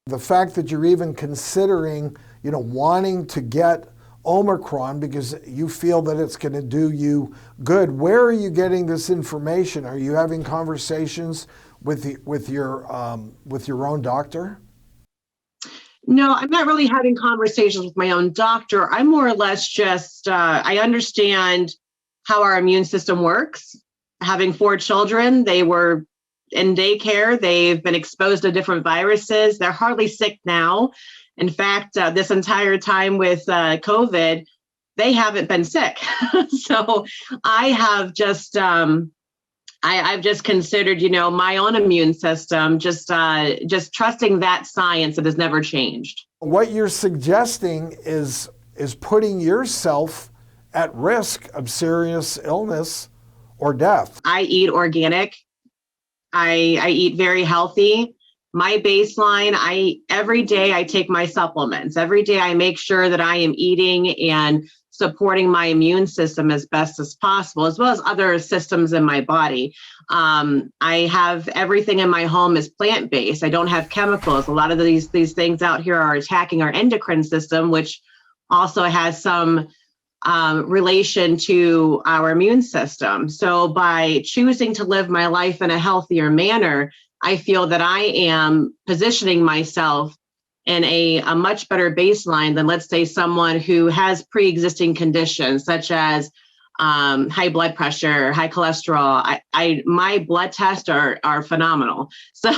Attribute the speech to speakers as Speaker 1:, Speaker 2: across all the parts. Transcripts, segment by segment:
Speaker 1: The fact that you're even considering, wanting to get Omicron because you feel that it's going to do you good. Where are you getting this information? Are you having conversations with your own doctor?
Speaker 2: No, I'm not really having conversations with my own doctor. I'm more or less just, I understand how our immune system works. Having 4 children, they were in daycare. They've been exposed to different viruses. They're hardly sick now. In fact, this entire time with COVID, they haven't been sick. So I have just, I've just considered, my own immune system, just trusting that science that has never changed.
Speaker 1: What you're suggesting is putting yourself at risk of serious illness or death.
Speaker 2: I eat organic. I eat very healthy. My baseline, every day I take my supplements. Every day I make sure that I am eating and supporting my immune system as best as possible, as well as other systems in my body. I have everything in my home is plant-based. I don't have chemicals. A lot of these things out here are attacking our endocrine system, which also has some relation to our immune system. So by choosing to live my life in a healthier manner, I feel that I am positioning myself in a much better baseline than, let's say, someone who has pre-existing conditions such as high blood pressure, high cholesterol. My blood tests are phenomenal. So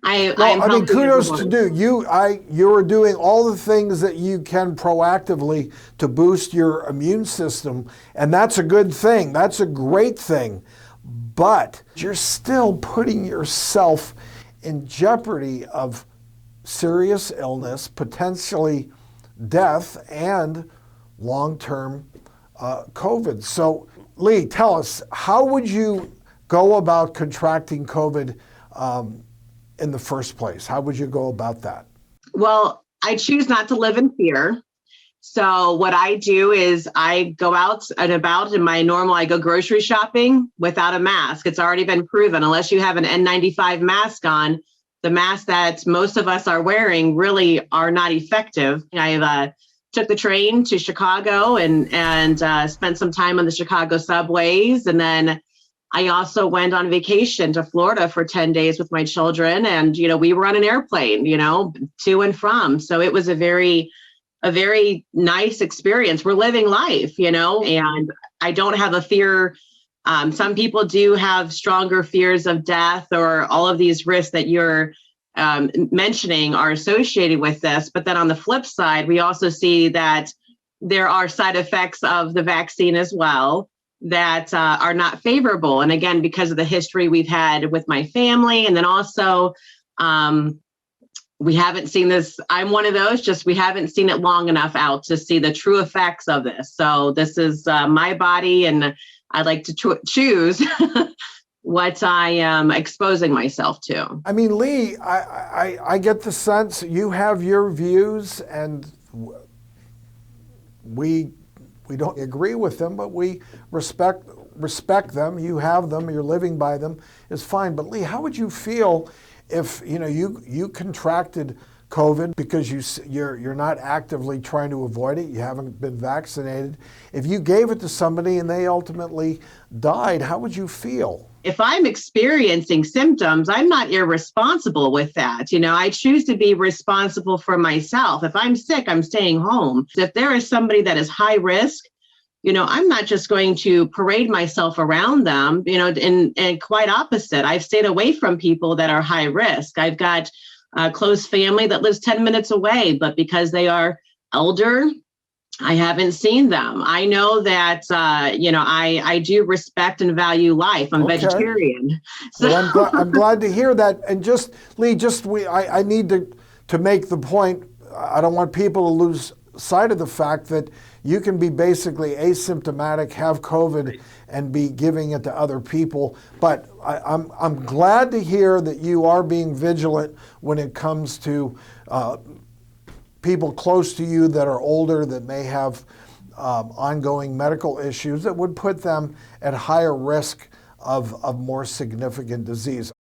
Speaker 1: kudos to you. You're doing all the things that you can proactively to boost your immune system, and that's a good thing. That's a great thing. But you're still putting yourself in jeopardy of serious illness, potentially death, and long-term COVID. So, Leigh, tell us, how would you go about contracting COVID in the first place? How would you go about that?
Speaker 2: Well, I choose not to live in fear. So what I do is I go out and about in my normal, I go grocery shopping without a mask. It's already been proven, unless you have an N95 mask on, the masks that most of us are wearing really are not effective. I took the train to Chicago and spent some time on the Chicago subways. And then I also went on vacation to Florida for 10 days with my children. And, we were on an airplane, to and from. So it was a very nice experience. We're living life, and I don't have a fear. Some people do have stronger fears of death or all of these risks that you're mentioning are associated with this. But then on the flip side, we also see that there are side effects of the vaccine as well that are not favorable. And again, because of the history we've had with my family, and then also we haven't seen this. I'm one of those, just we haven't seen it long enough out to see the true effects of this. So this is my body, and I like to choose what I am exposing myself to.
Speaker 1: I mean, Leigh, I get the sense you have your views, and we don't agree with them, but we respect them. You have them, you're living by them, is fine. But Leigh, how would you feel if you contracted COVID because you're not actively trying to avoid it, you haven't been vaccinated? If you gave it to somebody and they ultimately died, how would you feel?
Speaker 2: If I'm experiencing symptoms, I'm not irresponsible with that. I choose to be responsible for myself. If I'm sick, I'm staying home. If there is somebody that is high risk, I'm not just going to parade myself around them, and quite opposite. I've stayed away from people that are high risk. I've got a close family that lives 10 minutes away, but because they are elder, I haven't seen them. I know that, I do respect and value life. I'm vegetarian. So
Speaker 1: well, I'm glad to hear that. And just, Leigh, I need to make the point. I don't want people to lose sight of the fact that you can be basically asymptomatic, have COVID, and be giving it to other people. But I'm glad to hear that you are being vigilant when it comes to people close to you that are older, that may have ongoing medical issues that would put them at higher risk of more significant disease.